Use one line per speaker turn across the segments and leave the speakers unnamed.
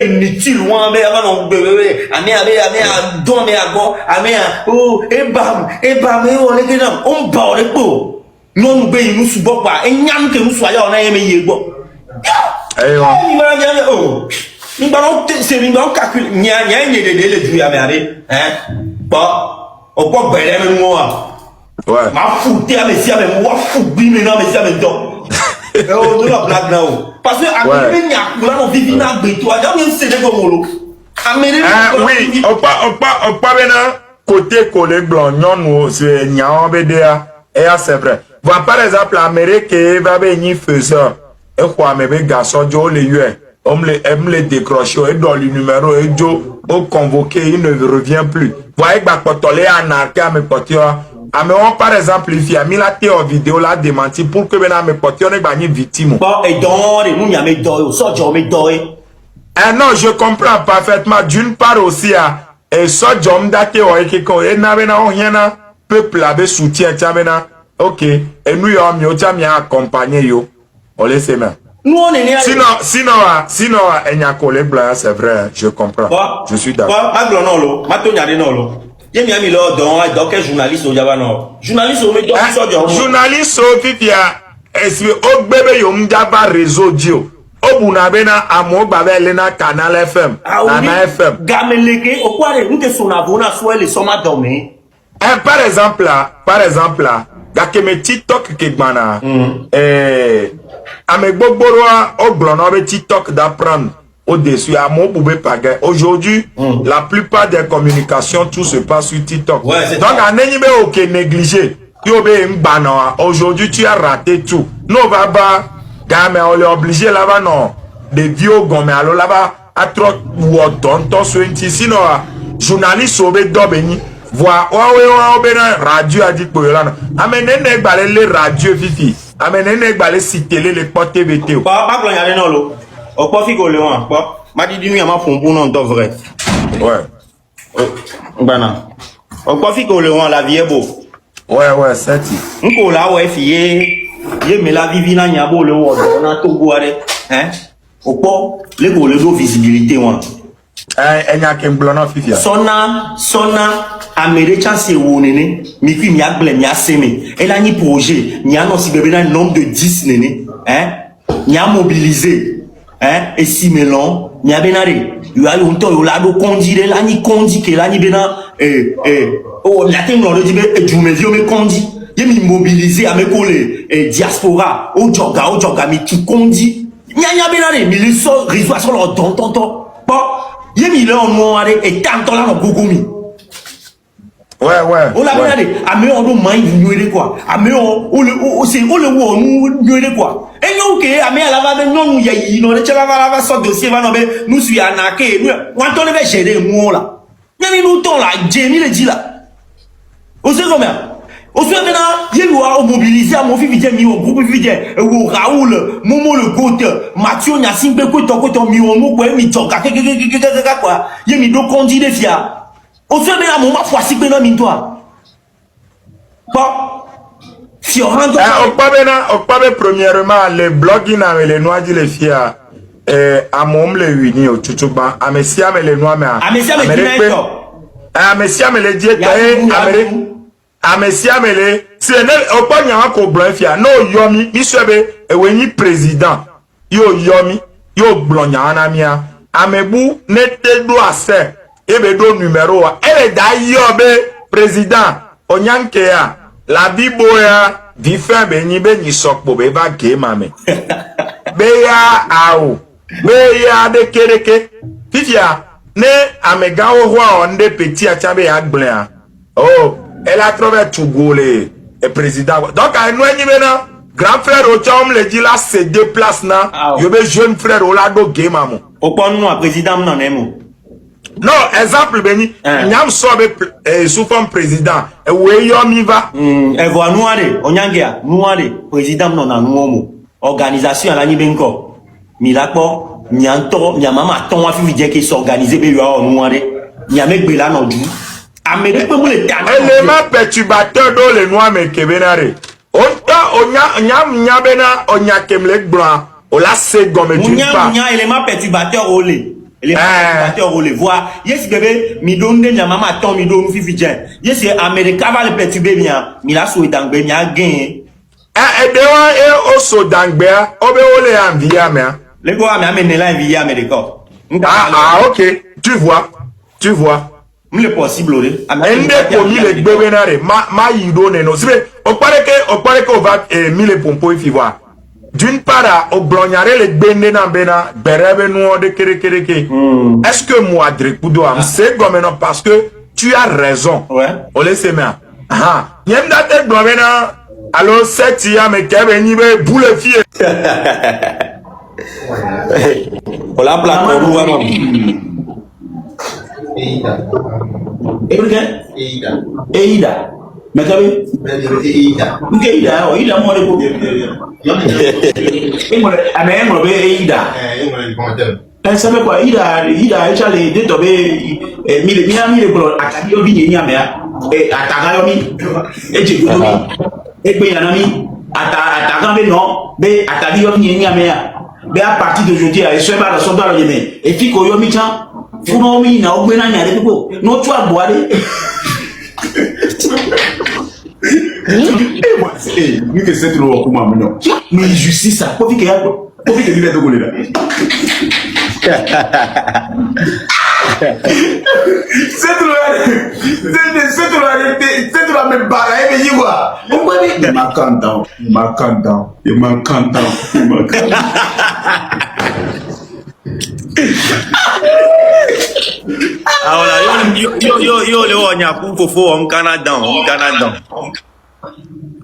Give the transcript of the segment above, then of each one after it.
inutile loin mais avant non bébé amé don mais ago amé oh et bam on est dedans on bat le pot non be nous sous pas et nyam que nous soyons on a aimé yego
ayo
ni ma bien oh ni ba non c'est ni ba calcul nya de le du amé hein ba o ko bele me moi
ouais
ma fouté à messia mais moi fou bi mais non messia mais donc oh, la blague là. Parce que à côté de là, on vit dans le béton. Il y a un CD comme l'eau.
Oui, on pas maintenant côté collègue blanc, non, c'est Nyan BDA. Et c'est vrai. Voilà par exemple, l'Amérique va venir faisant. Et quoi, mes garçons, Joe les yeux. On me les décroche, et dans le numéro, et Joe, au convoqué, il ne revient plus. Voyez, quand on est anarché à mes potes. Ah mais on par exemple il a mis la théorie vidéo là démenti pour que maintenant mes potes on est gagné victime.
Bon et donc les nous y a mis d'or, ça j'en mets d'or.
Ah non je comprends parfaitement d'une part aussi et ça j'en date qui qu'on et na maintenant rien na peuple avait soutien tiens maintenant ok et nous y a mieux tiens bien accompagner yo on laisse même.
Nous on est né
sinon il y a collègue blanc c'est vrai je comprends. Je suis d'accord.
Ma glon non lo, ma to nyade non lo. J'ai mis là donc journaliste au Java journaliste au
journaliste au Fifia est-ce que au bébé yom Java réseau dio au bunabena amo babelena canal FM Nana FM
gameleke au quoi nous que son abona soit les sommes dormir
par exemple là gakeme TikTok kegmana ame gbogboroa au blono be TikTok d'apprendre au-dessus à mon boubé pagaille. Aujourd'hui, la plupart des communications, tout se passe sur TikTok. Ouais, donc, on n'est pas négligé. Aujourd'hui, tu as raté tout. Nous, on est obligé là-bas, non. Des vieux gommés, alors là-bas, à trop, ou tonton, sinon, journaliste, sauvé d'obéni. Voir, radio a dit pour là. Amenez les radios, Fifi. Amenez les sites télé, les potes TVT.
Pas non, au profit que le on m'a dit nous y a ma fombo non to vrai
ouais
bana au profit que le on la vie est beau
ouais c'est
on là ouais fié mais la vie vina nya beau le on a tout boire hein au po les go le do visibilité on
enya kemblona fifia
sona américain c'est wonene mi fi mi agle mi aseme et là ni projet ni annonce bébé dans nombre de 10 néné hein ni a mobilisé hein et si melon ni a benare you a longtemps yo la do kondi de la ni kondi que la ni bena oh la tem lo di be du me dio me kondi ye mi mobiliser a me coller diaspora o joga mi tu kondi nya benare mi le so riso so lo tonton bon ye mi le on mo are et tanto la no gogomi
ouais
on la benare a me on do mind nuire quoi a me on c'est on le wo nuire quoi. Et nous que amé à la va non nous y non les va sorte dossier va non nous suis anaké nous on va gérer moi là mais nous ton là Jenny le dit là on sait combien on sait maintenant il doit mobiliser à mon fils vient mi au groupe vient ou Raoul Momo le gote Mathieu Nyasimbe ko to mi on mo ko mi toka quoi il mi do condi de fia on sait maintenant mon ma foi si maintenant mi toi bon
Okpabe premièrement les blogging avec les noirs dit les filles à mon le uni au tutuba à messia mais les noirs mais à messia mais les diètes à messia mais les c'est ne okpa nya ko blanc fia no yomi mi sebe e weni président yo yomi yo blanc nya na mia amebu ne te do ase e be do numéro elle da yobe président onyanke ya la biboya vifin benyi sokpo be ba ke mame be ya awo be ya de kereke fifia ne amega wo onde petit a chabe ya gblea oh elle a trouvé tout golé et président donc a nous enyi bena grand frère o chom le dit là c'est deux places na yo be jeune frère o la do game amu
o pon nous président non nemo.
Non, exemple beni, nyam sobe souvent président, et we yomi va.
Et voilà nous allez, onyangia, nous allez, président non na nous organisation la ni benko. Milako, nyanto, nyamama ton wa fi dire que s'organiser be yo nous allez. Nyamek bela no du. Amérique peut le temps.
Élément perturbateur do le noir me kebenare. Onta nyabena onyakemlek blanc. O la se gomme d'une part.
Onya élément perturbateur olé. Les batteurs on les voit. Yes bébé, mi donne des maman ton mi donne fifi tiens. Yes Américain va le perturber bien. Mi la souhaite dans ben ya gain.
Et dewa e oso dangbea obe ole envia me.
Les gars mais amène là envia Américain.
OK, tu vois.
Le possible ole.
Ende ko mi le gbebe na re ma yido ne no. Sibe o pare que o va mi le pompo ifiwa. D'une part, au blognare le gbende na bena berebe no de kere. Est-ce que moi Drekudo am c'est comme non parce que tu as raison.
Ouais.
On laisse moi. Ah, yem date blomena alors cette ya me kebe ni be boule fie.
On la plaque pour nous alors. Eida. Mais t'as vu? Eida moi les pauvres. Eida. Elle savait quoi? Ida, échallé, de tomber, mille blancs, à Kabio Vignamia, et à Tagayomi, et Djibouti, et Béyanami, à Tagambe non, mais à Kabio Vignamia, mais à partir d'aujourd'hui, à Esweba, le soldat le Yémen, et Fiko Yomicha, Funomi, n'a aucun ami à l'époque, non, tu as boire. Nous que c'est trop comme maintenant. Mais justice ça, faut que tu vas te coller là. C'est trop me barrer mais y voir. Il m'a content. Ah voilà, yo le wonya pour fofo on Canada.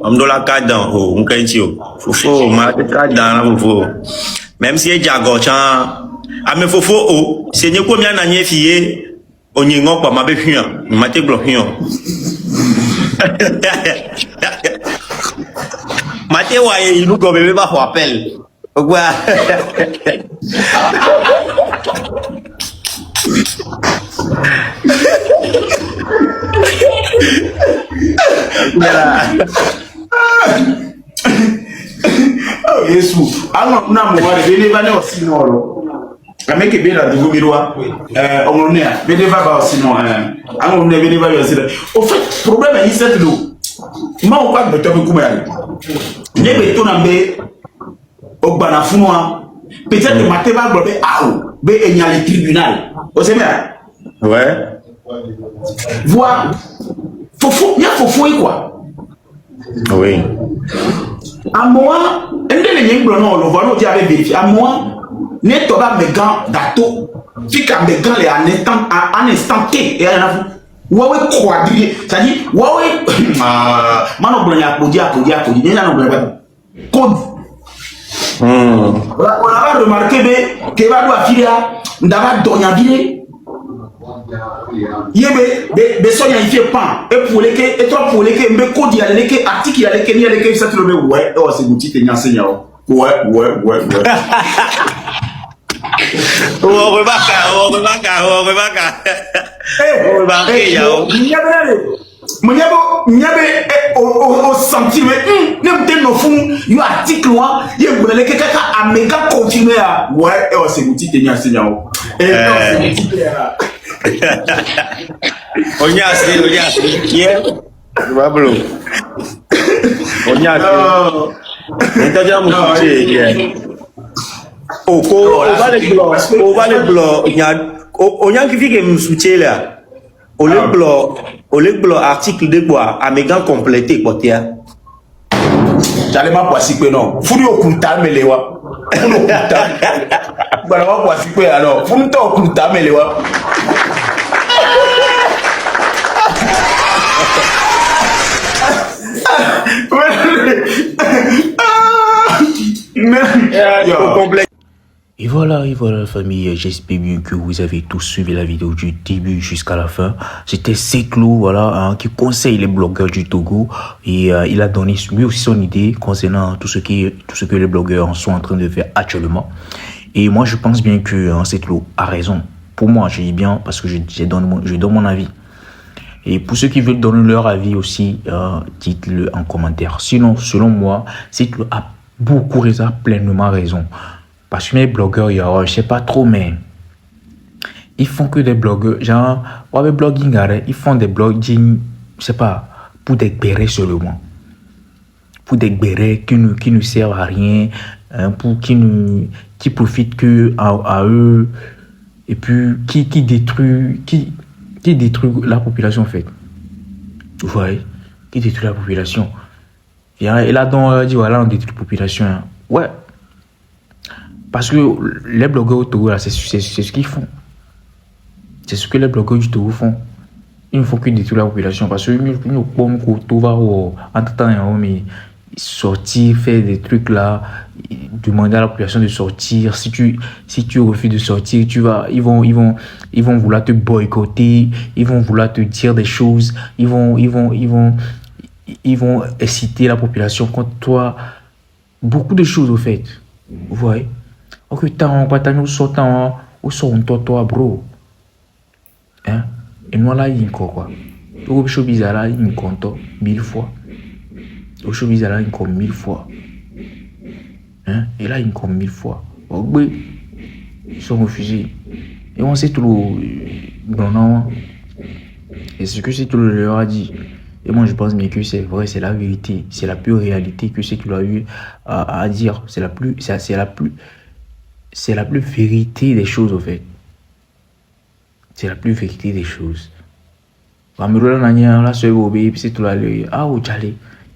On doit la cadre on kanchio. Fofo ma cadre na fofo. Même si jago chan ame fofo o, c'est ne ko mi na nye fie onye ngo pa ma be hwan, ma te glo hwan. Ma te wa ye ilu go bebe ba ho appel. Ogwa. Oh Yesu, alors na mo wa de ba ne osi no ro. Ameke be la de gomirwa ononea, be de ba osi no anu ne be de ba osi. Au fait, problème est ici l'eau. Ma o pas de to be kuma ya. Ne be to na be ogbana funwa. Peut-être que Mateba Globe be enyale tribunal. Vous savez ouais. Voir Fofo, il y a Fofo et quoi? Oui. À moi, un des liens blancs, le volant qui avait vérifié. À moi, n'est pas mes gants d'ato. Fika mes gants les en instant T. Et à Wawe quadrillé. C'est-à-dire, Wawe. Mano blanc applaudi. Il y a un code. On a remarqué que va doit filer d'abord donner yebe be sonya ifie pan e pour les que et toi pour les que me code ya les que article ya les que ni les que ça te le ouais oh c'est boutique te enseigne ouais on rebaka Monyabo au sentiment nem te no fun yo article wa ye ngolele ke kaka amega continuer à ouais oh c'est boutique te enseigne et c'est boutique là Onyasi yeah Bablo Onyasi ntaja musuche yeah oko va le blo onya kifike musuche là o le blo article de quoi amega complété côté J'allais ma poissi que non furi okulta melewa furi okulta bana ma poissi que alors furi to okulta melewa
Et voilà la famille, j'espère bien que vous avez tous suivi la vidéo du début jusqu'à la fin. C'était Seklo, voilà, qui conseille les blogueurs du Togo et il a donné lui aussi son idée concernant tout ce que les blogueurs sont en train de faire actuellement. Et moi je pense bien que Seklo a raison. Pour moi, je dis bien parce que je donne mon avis. Et pour ceux qui veulent donner leur avis aussi, dites-le en commentaire. Sinon, selon moi, Seklo a pleinement raison. Parce que les blogueurs, je sais pas trop, mais Ils font que des blogueurs. Genre, ouais, blogging, ils font des blogging, je sais pas, pour des bérets seulement. Pour des bérets qui ne servent à rien, hein, pour qui profitent que à eux, et puis qui détruit la population en fait. Vous voyez, qui détruit la population. Et là donc dit voilà, on détruit la population. Hein. Ouais. Parce que les blogueurs au Togo là, c'est ce qu'ils font. C'est ce que les blogueurs du Togo font. Ils ne font que détruire la population parce que nous pouvons entre-temps, mais sortir, faire des trucs là, demander à la population de sortir. Si tu refuses de sortir, ils vont vouloir te boycotter, ils vont vouloir te dire des choses, ils vont inciter la population contre toi. Beaucoup de choses au fait. Vous voyez? Ok, t'as nous sortant, au son toi, bro. Hein? Et nous là, il y a quoi? Au show bizarre là, il y a compte 1000 fois. Au show bizarre là, il y a 1000 fois. Hein? Et là, il y a 1000 fois. Oh, oui. Ils sont refusés. Et on sait tout le. Non. Et ce que c'est tout le leur a dit. Et moi, je pense bien que c'est vrai, c'est la vérité. C'est la pure réalité que c'est qu'il a eu à dire. C'est la plus vérité des choses, au fait. C'est la plus vérité des choses.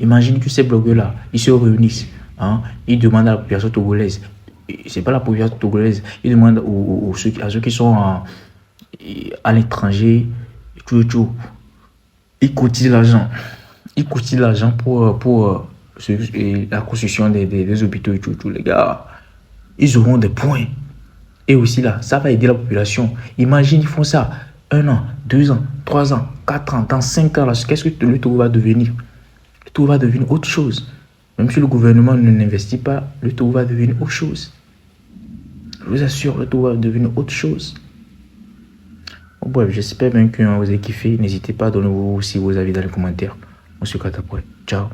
Imagine que ces blogueurs-là, ils se réunissent. Hein, ils demandent à la population togolaise. C'est pas la population togolaise. Ils demandent à ceux qui sont à l'étranger. Tout. Ils cotisent l'argent. Ils cotisent l'argent pour la construction des hôpitaux et tout, les gars. Ils auront des points. Et aussi là, ça va aider la population. Imagine, ils font ça 1 an, 2 ans, 3 ans, 4 ans, dans 5 ans, là, qu'est-ce que le Togo va devenir? Le Togo va devenir autre chose. Même si le gouvernement ne n'investit pas, le Togo va devenir autre chose. Je vous assure, le Togo va devenir autre chose. Bon, bref, j'espère bien que vous avez kiffé. N'hésitez pas à donner aussi vos avis dans les commentaires. On se capte après. Ciao.